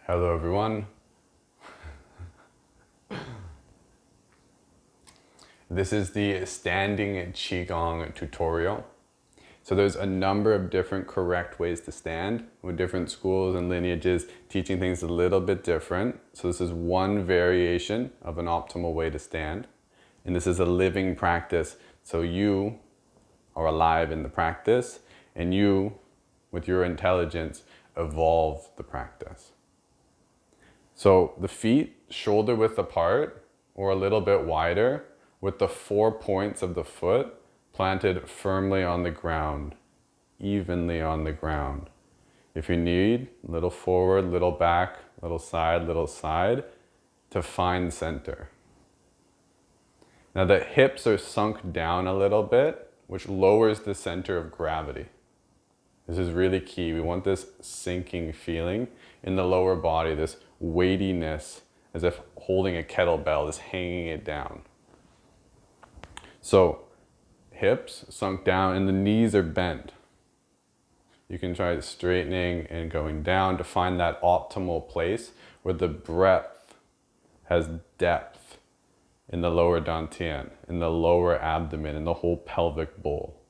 Hello everyone. This is the standing Qigong tutorial. So there's a number of different correct ways to stand, with different schools and lineages teaching things a little bit different. So this is one variation of an optimal way to stand. And this is a living practice. So you are alive in the practice, and you, with your intelligence, evolve the practice. So the feet shoulder width apart or a little bit wider, with the 4 points of the foot planted firmly on the ground, evenly on the ground. If you need, little forward, little back, little side, to find center. Now the hips are sunk down a little bit, which lowers the center of gravity. This is really key. We want this sinking feeling in the lower body, this weightiness, as if holding a kettlebell, is hanging it down. So hips sunk down and the knees are bent. You can try straightening and going down to find that optimal place where the breath has depth in the lower dantian, in the lower abdomen, in the whole pelvic bowl.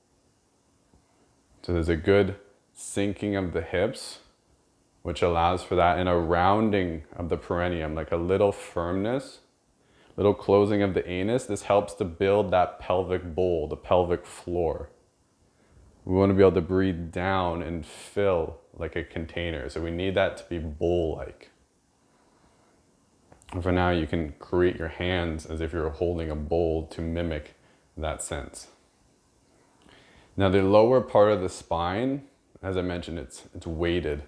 So there's a good sinking of the hips, which allows for that, and a rounding of the perineum, like a little firmness, little closing of the anus. This helps to build that pelvic bowl, the pelvic floor. We want to be able to breathe down and fill like a container. So we need that to be bowl-like. And for now, you can create your hands as if you're holding a bowl to mimic that sense. Now the lower part of the spine, as I mentioned, it's weighted,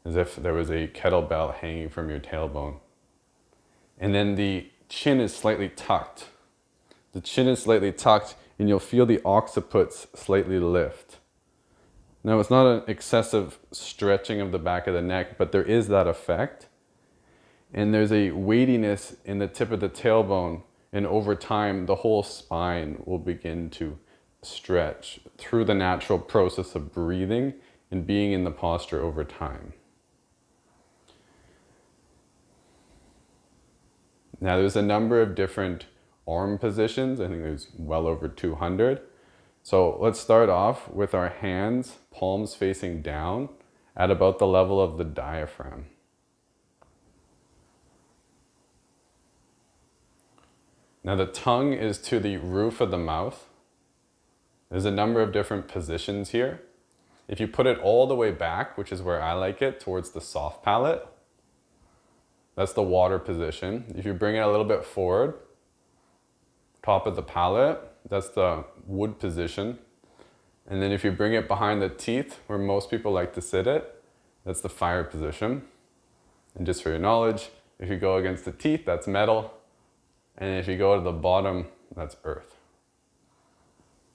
as if there was a kettlebell hanging from your tailbone. And then the chin is slightly tucked. The chin is slightly tucked, and you'll feel the occipits slightly lift. Now it's not an excessive stretching of the back of the neck, but there is that effect. And there's a weightiness in the tip of the tailbone, and over time the whole spine will begin to stretch through the natural process of breathing and being in the posture over time. Now there's a number of different arm positions. I think there's well over 200. So let's start off with our hands, palms facing down at about the level of the diaphragm. Now the tongue is to the roof of the mouth. There's a number of different positions here. If you put it all the way back, which is where I like it, towards the soft palate, that's the water position. If you bring it a little bit forward, top of the palate, that's the wood position. And then if you bring it behind the teeth, where most people like to sit it, that's the fire position. And just for your knowledge, if you go against the teeth, that's metal. And if you go to the bottom, that's earth.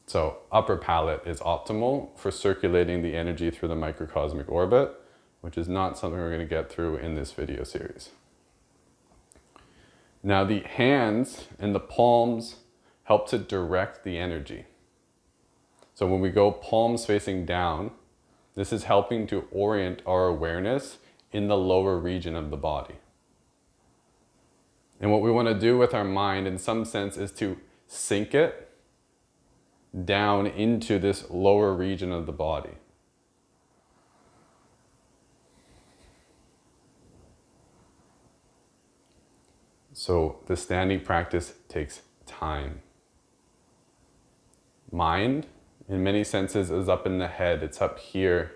So upper palate is optimal for circulating the energy through the microcosmic orbit, which is not something we're going to get through in this video series. Now the hands and the palms help to direct the energy. So when we go palms facing down, this is helping to orient our awareness in the lower region of the body. And what we want to do with our mind, in some sense, is to sink it down into this lower region of the body. So the standing practice takes time. Mind, in many senses, is up in the head. It's up here.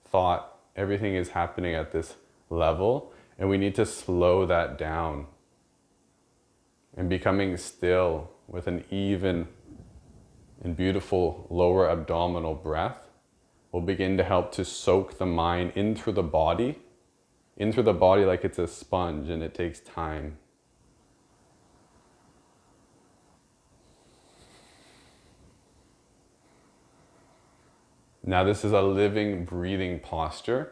Thought, everything is happening at this level, and we need to slow that down. And becoming still with an even and beautiful lower abdominal breath will begin to help to soak the mind in through the body like it's a sponge, and it takes time. Now this is a living, breathing posture,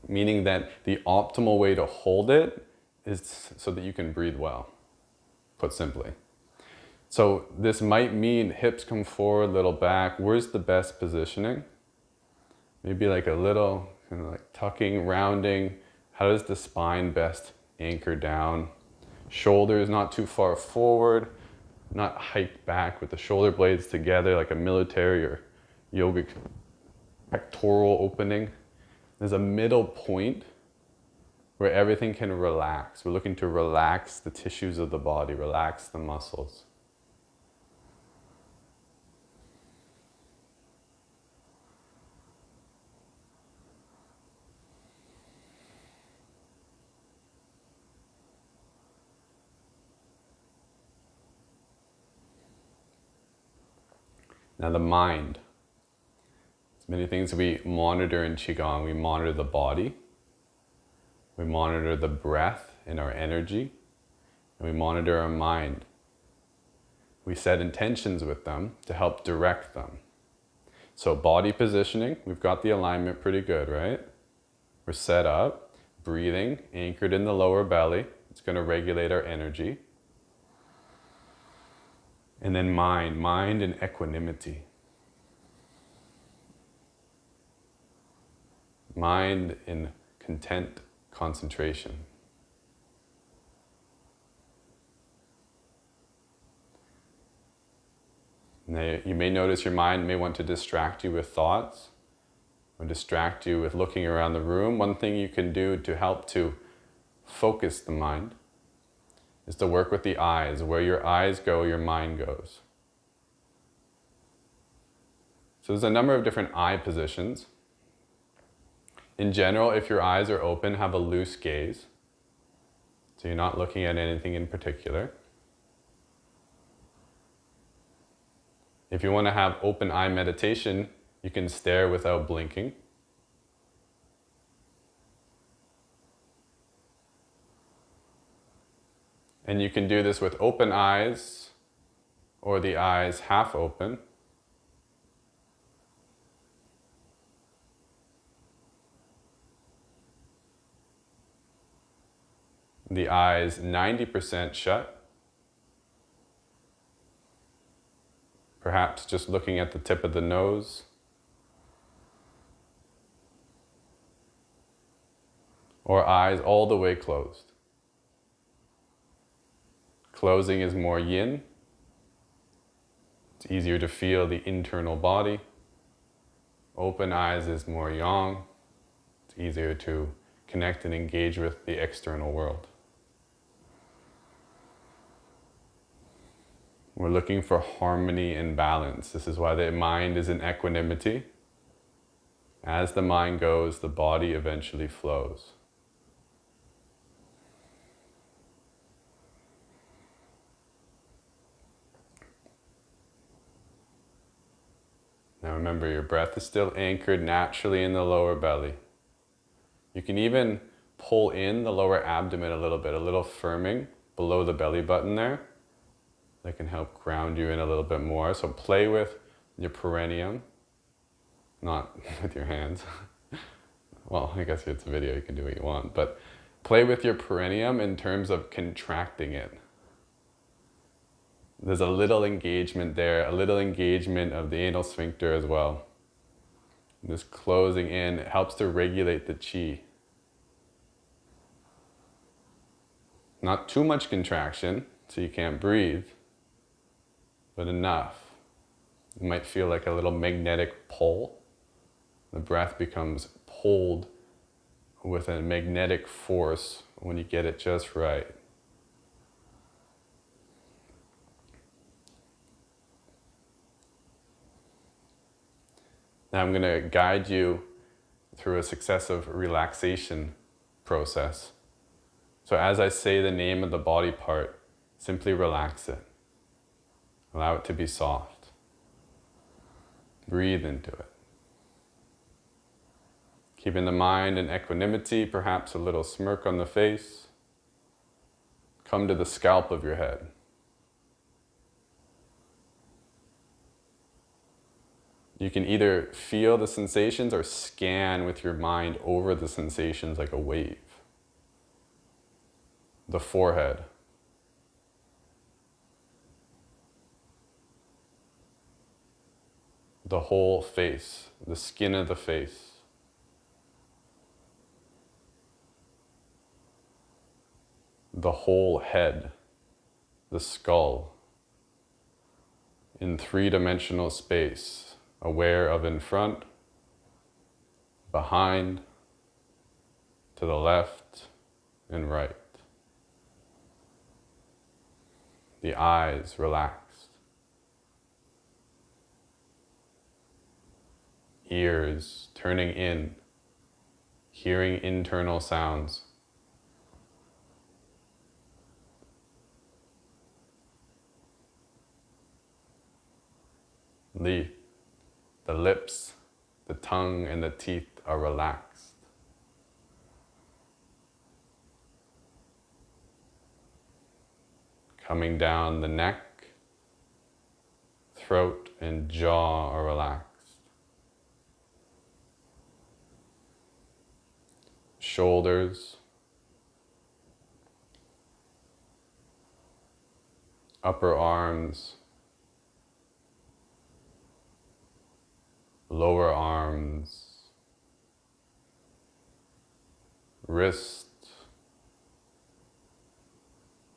meaning that the optimal way to hold it is so that you can breathe well, put simply. So this might mean hips come forward, little back. Where's the best positioning? Maybe like a little kind of like tucking, rounding, How does the spine best anchor down? Shoulders not too far forward, not hiked back with the shoulder blades together like a military or yogic pectoral opening. There's a middle point where everything can relax. We're looking to relax the tissues of the body, relax the muscles. Now the mind. There's many things we monitor in Qigong. We monitor the body, we monitor the breath and our energy, and we monitor our mind. We set intentions with them to help direct them. So body positioning, we've got the alignment pretty good, right? We're set up, breathing, anchored in the lower belly. It's going to regulate our energy. And then mind and equanimity. Mind in content, concentration. Now, you may notice your mind may want to distract you with thoughts or distract you with looking around the room. One thing you can do to help to focus the mind is to work with the eyes. Where your eyes go, your mind goes. So there's a number of different eye positions. In general, if your eyes are open, have a loose gaze. So you're not looking at anything in particular. If you want to have open eye meditation, you can stare without blinking. And you can do this with open eyes or the eyes half open. The eyes 90% shut. Perhaps just looking at the tip of the nose. Or eyes all the way closed. Closing is more yin. It's easier to feel the internal body. Open eyes is more yang. It's easier to connect and engage with the external world. We're looking for harmony and balance. This is why the mind is in equanimity. As the mind goes, the body eventually flows. Now remember, your breath is still anchored naturally in the lower belly. You can even pull in the lower abdomen a little bit, a little firming below the belly button there. That can help ground you in a little bit more. So play with your perineum, not with your hands. Well, I guess it's a video, you can do what you want, but play with your perineum in terms of contracting it. There's a little engagement there, a little engagement of the anal sphincter as well. This closing in, it helps to regulate the qi. Not too much contraction, so you can't breathe, but enough. You might feel like a little magnetic pull. The breath becomes pulled with a magnetic force when you get it just right. Now I'm going to guide you through a successive relaxation process. So as I say the name of the body part, simply relax it. Allow it to be soft. Breathe into it. Keeping the mind in equanimity, perhaps a little smirk on the face. Come to the scalp of your head. You can either feel the sensations or scan with your mind over the sensations like a wave. The forehead. The whole face, the skin of the face. the whole head, the skull, in three-dimensional space, aware of in front, behind, to the left and right. The eyes relaxed. Ears turning in, hearing internal sounds. The lips, the tongue, and the teeth are relaxed. Coming down the neck, throat, and jaw are relaxed. Shoulders, upper arms, lower arms, wrist,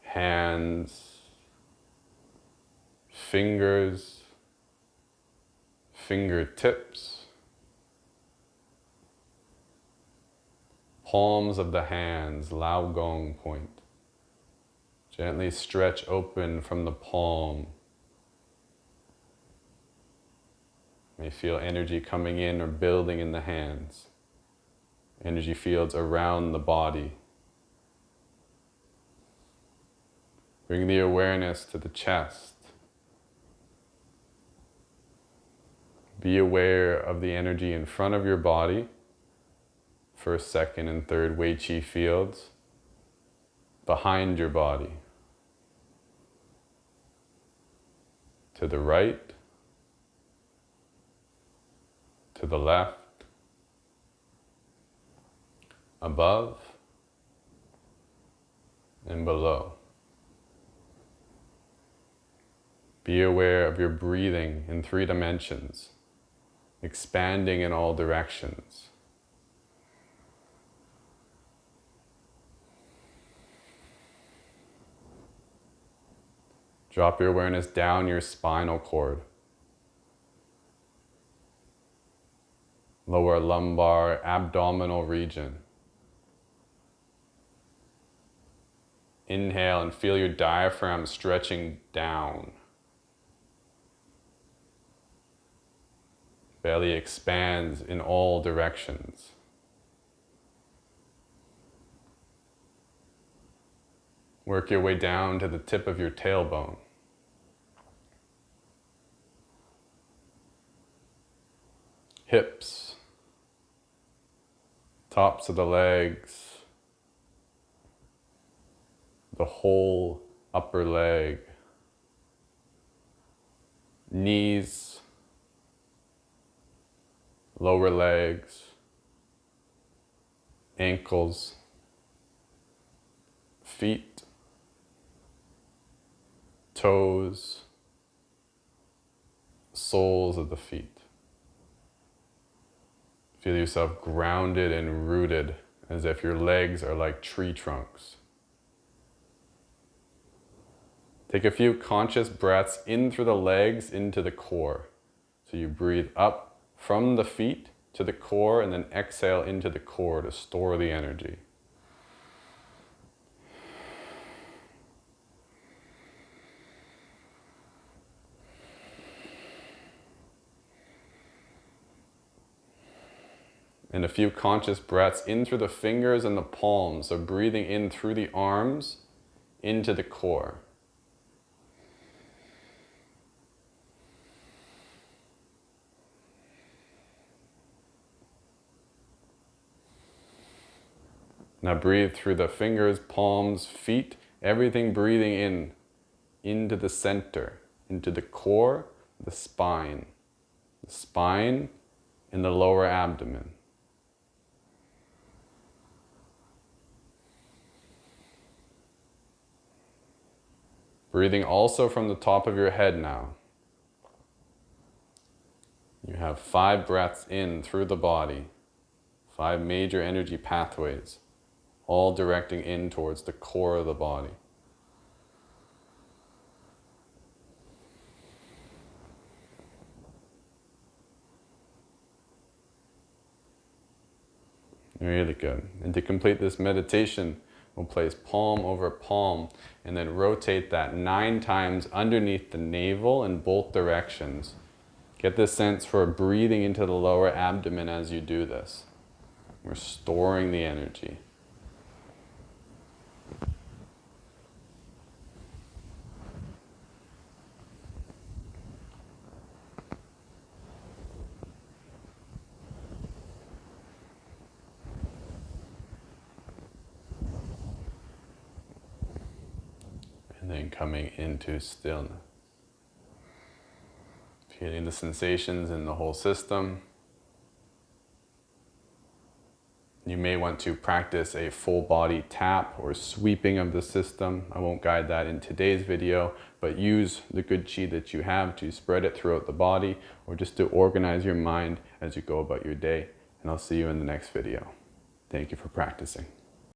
hands, fingers, fingertips, palms of the hands, Lao Gong point. Gently stretch open from the palm. You may feel energy coming in or building in the hands. Energy fields around the body. Bring the awareness to the chest. Be aware of the energy in front of your body, first, second, and third Wei Qi fields, behind your body, to the right, to the left, above, and below. Be aware of your breathing in three dimensions, expanding in all directions. Drop your awareness down your spinal cord, lower lumbar, abdominal region. Inhale and feel your diaphragm stretching down. Belly expands in all directions. Work your way down to the tip of your tailbone. Hips, tops of the legs, the whole upper leg, knees, lower legs, ankles, feet, toes, soles of the feet. Feel yourself grounded and rooted as if your legs are like tree trunks. Take a few conscious breaths in through the legs into the core. So you breathe up from the feet to the core and then exhale into the core to store the energy. And a few conscious breaths in through the fingers and the palms. So breathing in through the arms into the core. Now breathe through the fingers, palms, feet, everything breathing in, into the center, into the core, the spine and the lower abdomen. Breathing also from the top of your head now. You have 5 breaths in through the body, 5 major energy pathways, all directing in towards the core of the body. Really good. And to complete this meditation, we'll place palm over palm and then rotate that 9 times underneath the navel in both directions. Get this sense for breathing into the lower abdomen as you do this. We're storing the energy. And then coming into stillness. Feeling the sensations in the whole system. You may want to practice a full body tap or sweeping of the system. I won't guide that in today's video, but use the good chi that you have to spread it throughout the body or just to organize your mind as you go about your day. And I'll see you in the next video. Thank you for practicing.